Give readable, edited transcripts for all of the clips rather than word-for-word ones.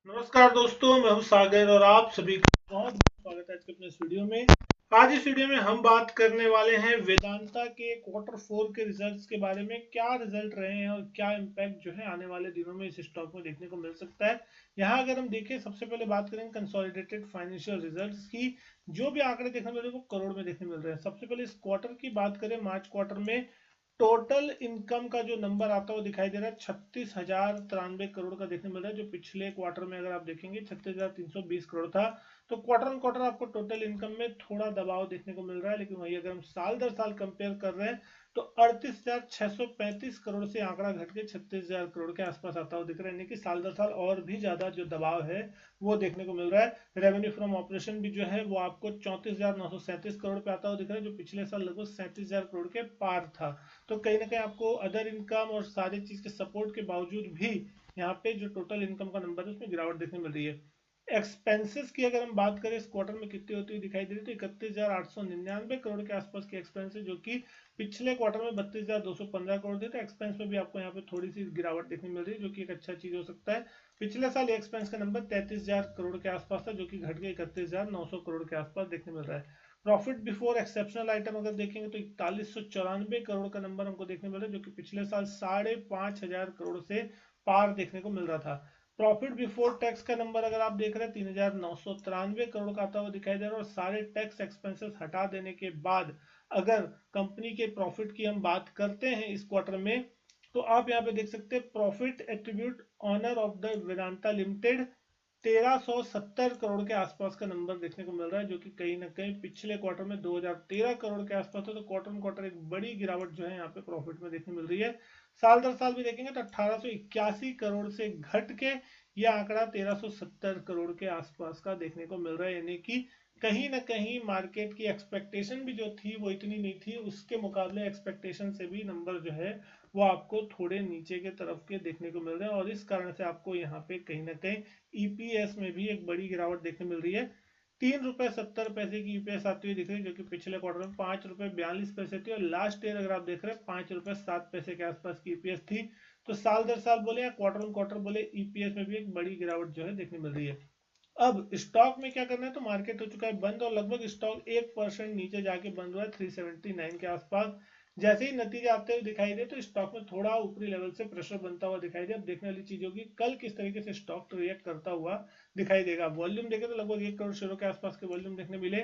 नमस्कार दोस्तों, मैं हूं सागर और आप सभी का बहुत बहुत स्वागत है आज के अपने इस वीडियो में। आज इस वीडियो में हम बात करने वाले हैं वेदांता के क्वार्टर 4 के रिजल्ट्स के बारे में। क्या रिजल्ट रहे हैं और क्या इम्पैक्ट जो है आने वाले दिनों में इस स्टॉक में देखने को मिल सकता है। यहाँ अगर हम देखें, सबसे पहले बात करें कंसोलिडेटेड फाइनेंशियल रिजल्ट्स की। जो भी आंकड़े देखने मिल रहे हैं वो करोड़ में देखने मिल रहे हैं। सबसे पहले इस क्वार्टर की बात करें, मार्च क्वार्टर में टोटल इनकम का जो नंबर आता है वो दिखाई दे रहा है 36,093 करोड़ का देखने मिल रहा है, जो पिछले क्वार्टर में अगर आप देखेंगे 36,320 करोड़ था। तो क्वार्टर ऑन क्वार्टर आपको टोटल इनकम में थोड़ा दबाव देखने को मिल रहा है, लेकिन वही अगर हम साल दर साल कंपेयर कर रहे हैं तो 38,635 करोड़ से आंकड़ा घट के 36,000 करोड़ के आसपास आता हुआ दिख रहा है। यानी कि साल दर साल और भी ज्यादा जो दबाव है वो देखने को मिल रहा है। रेवेन्यू फ्रॉम ऑपरेशन भी जो है वो आपको 34,937 करोड़ पे आता हुआ दिख रहा है, जो पिछले साल लगभग 37,000 करोड़ के पार था। तो कहीं ना कहीं आपको अदर इनकम और सारी चीज के सपोर्ट के बावजूद भी यहाँ पे जो टोटल इनकम का नंबर है उसमें गिरावट देखने मिल रही है। एक्सपेंसेस की अगर हम बात करें इस क्वार्टर में कितनी होती हुई दिखाई दे रही है, तो 31,899 करोड़ के आसपास के एक्सपेंसेस, जो कि पिछले क्वार्टर में 32,215 करोड़ थे। तो एक्सपेंस में भी आपको यहाँ पे थोड़ी सी गिरावट देखने मिल रही है, जो कि एक अच्छा चीज हो सकता है। पिछले साल एक्सपेंस का नंबर 33,000 करोड़ के आसपास था, जो कि घट के 31,900 करोड़ के आसपास देखने मिल रहा है। प्रॉफिट बिफोर एक्सेप्शनल आइटम अगर देखेंगे तो 4194 करोड़ का नंबर हमको देखने मिल रहा है, जो कि पिछले साल 5,500 करोड़ से पार देखने को मिल रहा था। प्रॉफिट बिफोर टैक्स का नंबर अगर आप देख रहे हैं 3,993 करोड़ का आता हुआ दिखाई दे रहा है, और सारे टैक्स एक्सपेंसेस हटा देने के बाद अगर कंपनी के प्रॉफिट की हम बात करते हैं इस क्वार्टर में, तो आप यहाँ पे देख सकते हैं profit attribute owner of the Vedanta limited 1,370 crore के आसपास का नंबर देखने को मिल रहा है, जो कि कहीं ना कहीं पिछले क्वार्टर में 2,013 करोड़ के आसपास था। तो क्वार्टर ऑन क्वार्टर एक बड़ी गिरावट जो है यहाँ पे प्रॉफिट में देखने मिल रही है। साल दर साल भी देखेंगे तो 1,881 करोड़ से घट के यह आंकड़ा 1,370 करोड़ के आसपास का देखने को मिल रहा है। यानी कि कहीं ना कहीं मार्केट की एक्सपेक्टेशन भी जो थी वो इतनी नहीं थी, उसके मुकाबले एक्सपेक्टेशन से भी नंबर जो है वो आपको थोड़े नीचे के तरफ के देखने को मिल रहे हैं, और इस कारण से आपको यहाँ पे कहीं ना कहीं ईपीएस में भी एक बड़ी गिरावट देखने मिल रही है। 3 रुपए 70 पैसे की ईपीएस आती हुई दिख रही है, जो कि पिछले क्वार्टर में 5 रुपए 42 पैसे थी, और लास्ट ईयर अगर आप देख रहे हैं 5 रुपए 7 पैसे के आसपास की ईपीएस थी। तो साल दर साल बोले या क्वार्टर ऑन क्वार्टर बोले, ईपीएस में भी एक बड़ी गिरावट जो है देखने मिल रही है। अब स्टॉक में क्या करना है, तो मार्केट हो चुका है बंद और लगभग स्टॉक 1% नीचे जाके बंद हुआ है 379 के आसपास। जैसे ही नतीजे आते हुए दिखाई दे तो स्टॉक में थोड़ा ऊपरी लेवल से प्रेशर बनता हुआ दिखाई दे। अब देखने वाली चीज होगी कल किस तरीके से स्टॉक रिएक्ट करता हुआ दिखाई देगा। वॉल्यूम देखे तो लगभग 1 करोड़ शेयरों के आसपास के वॉल्यूम देखने मिले।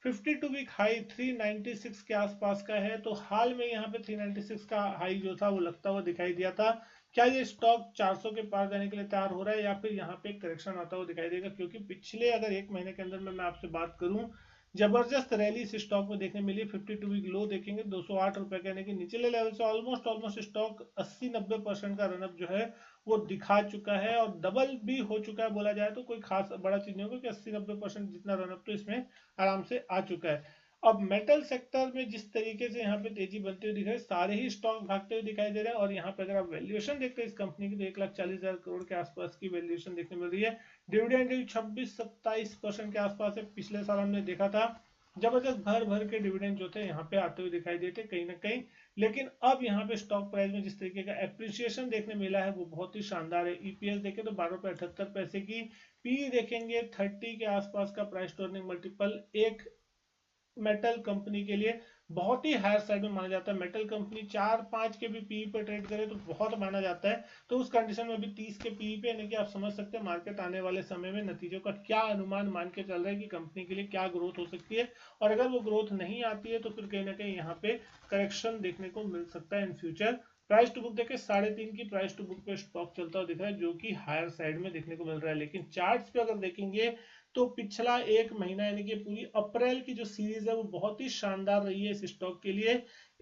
52 वीक हाई 396 के आसपास का है, तो हाल में यहाँ पे 396 का हाई जो था वो लगता हुआ दिखाई दिया था। क्या ये स्टॉक 400 के पार जाने के लिए तैयार हो रहा है, या फिर यहाँ पे करेक्शन आता हुआ दिखाई देगा? क्योंकि पिछले अगर एक महीने के अंदर में मैं आपसे बात करूं, जबरदस्त रैली इस स्टॉक में देखने मिली। 52 वीक लो देखेंगे 208 रुपए का, यानी कि निचले लेवल से ऑलमोस्ट स्टॉक 80-90% का रनअप जो है वो दिखा चुका है, और डबल भी हो चुका है बोला जाए तो। कोई खास बड़ा चीज नहीं होगा कि 80-90% जितना रनअप तो इसमें आराम से आ चुका है। अब मेटल सेक्टर में जिस तरीके से यहाँ पे तेजी बनती हुई दिख रही है, सारे ही स्टॉक भागते हुए दिखाई दे रहे हैं। और यहाँ पे अगर आप वैल्यूएशन देखते हैं इस कंपनी की, तो 1,40,000 करोड़ के आसपास की वैल्यूएशन देखने मिल रही है। डिविडेंड 26-27% के आसपास है। पिछले साल हमने देखा था जबरदस्त भर भर के डिविडेंड जो थे यहाँ पे आते हुए दिखाई देते कहीं ना कहीं। लेकिन अब यहाँ पे स्टॉक प्राइस में जिस तरीके का एप्रिसिएशन देखने मिला है वो बहुत ही शानदार है। ईपीएस देखें तो 12 रुपए 78 पैसे की, पी देखेंगे 30 के आसपास का प्राइस टू अर्निंग मल्टीपल एक मेटल कंपनी के लिए बहुत ही हायर साइड में माना जाता है। मेटल कंपनी 4-5 के भी पीई पे ट्रेड करे तो बहुत माना जाता है। तो उस कंडीशन में भी 30 के पीई पे, यानी कि आप समझ सकते हैं मार्केट आने वाले समय में नतीजों का क्या अनुमान मान के चल रहा है कि कंपनी के लिए क्या ग्रोथ हो सकती है। और अगर वो ग्रोथ नहीं आती है तो फिर कहीं ना कहीं यहाँ पे करेक्शन देखने को मिल सकता है in future. Price to book देखे 3.5 की प्राइस टू बुक पे स्टॉक चलता हुआ दिख रहा है, जो कि हायर साइड में देखने को मिल रहा है। लेकिन चार्ट्स पे अगर देखेंगे तो पिछला एक महीना यानी कि पूरी अप्रैल की जो सीरीज है वो बहुत ही शानदार रही है इस स्टॉक के लिए।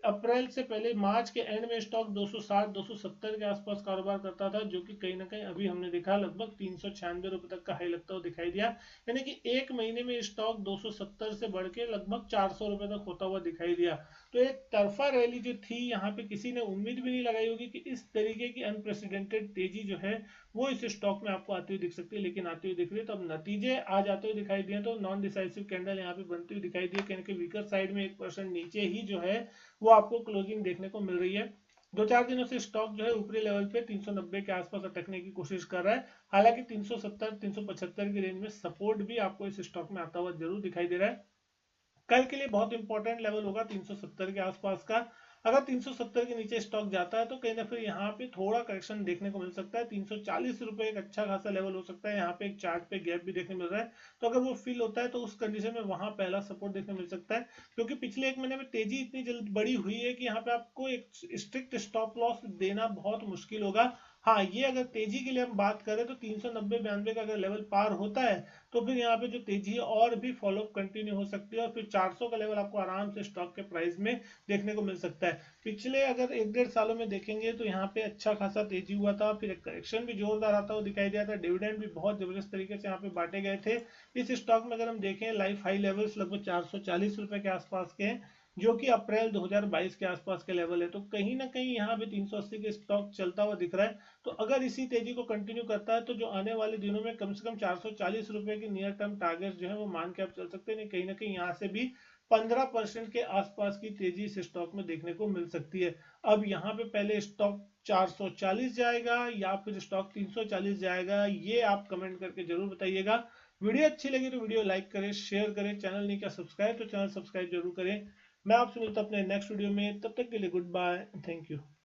अप्रैल से पहले मार्च के एंड में स्टॉक 260-270 के आसपास कारोबार करता था, जो कि कहीं ना कहीं अभी हमने देखा लगभग 396 रुपए तक का हाई लगता हुआ दिखाई दिया। यानी कि एक महीने में स्टॉक 270 से बढ़ के लगभग 400 रुपए तक होता हुआ दिखाई दिया। तो एक तरफा रैली जो थी यहाँ पे किसी ने उम्मीद भी नहीं लगाई होगी कि इस तरीके की अनप्रेसिडेंटेड तेजी जो है वो इस स्टॉक में आपको आती हुई दिख सकती है। लेकिन आती हुई दिख रही है तो अब नतीजे आ जाते हुए दिखाई दिए, तो नॉन डिसाइसिव कैंडल यहाँ पे बनती हुई दिखाई दी, कहीं वीकर साइड में 1% नीचे ही जो है वो आपको क्लोजिंग देखने को मिल रही है। 2-4 दिनों से स्टॉक जो है ऊपरी लेवल पे 390 के आसपास अटकने की कोशिश कर रहा है। हालांकि 370 375 की रेंज में सपोर्ट भी आपको इस स्टॉक में आता हुआ जरूर दिखाई दे रहा है। कल के लिए बहुत इंपॉर्टेंट लेवल होगा 370 के आसपास का। अगर 370 के नीचे स्टॉक जाता है तो कहीं ना फिर यहाँ पे थोड़ा करेक्शन देखने को मिल सकता है। 340 रुपए एक अच्छा खासा लेवल हो सकता है। यहाँ पे एक चार्ट पे गैप भी देखने मिल रहा है, तो अगर वो फिल होता है तो उस कंडीशन में वहां पहला सपोर्ट देखने मिल सकता है। क्योंकि पिछले एक महीने में तेजी इतनी जल्द बड़ी हुई है कि यहाँ पे आपको एक स्ट्रिक्ट स्टॉप लॉस देना बहुत मुश्किल होगा। हाँ, ये अगर तेजी के लिए हम बात करें तो 390-92 का अगर लेवल पार होता है तो फिर यहाँ पे जो तेजी है और भी फॉलोअप कंटिन्यू हो सकती है, और फिर 400 का लेवल आपको आराम से स्टॉक के प्राइस में देखने को मिल सकता है। पिछले अगर 1-1.5 सालों में देखेंगे तो यहाँ पे अच्छा खासा तेजी हुआ था, फिर एक करेक्शन भी जोरदार आता हुआ दिखाई दिया था, डिविडेंड भी बहुत जबरदस्त तरीके से यहाँ पे बांटे गए थे। इस स्टॉक में अगर हम देखें लाइफ हाई लेवल्स लगभग 440 रुपए के आसपास के हैं, जो कि अप्रैल 2022 के आसपास के लेवल है। तो कहीं ना कहीं यहाँ पे 380 के स्टॉक चलता हुआ दिख रहा है। तो अगर इसी तेजी को कंटिन्यू करता है तो जो आने वाले दिनों में कम से कम 440 रुपए के नियर टर्म टारगेट जो है वो मान के आप चल सकते हैं। कहीं ना कहीं यहाँ से भी 15% के आसपास की तेजी इस स्टॉक में देखने को मिल सकती है। अब यहाँ पे पहले स्टॉक 440 जाएगा या फिर स्टॉक 340 जाएगा, ये आप कमेंट करके जरूर बताइएगा। वीडियो अच्छी लगी तो वीडियो लाइक करें, शेयर करें, चैनल नहीं किया सब्सक्राइब तो चैनल सब्सक्राइब जरूर करें। मैं आपसे मिलता हूं अपने नेक्स्ट वीडियो में, तब तक के लिए गुड बाय, थैंक यू।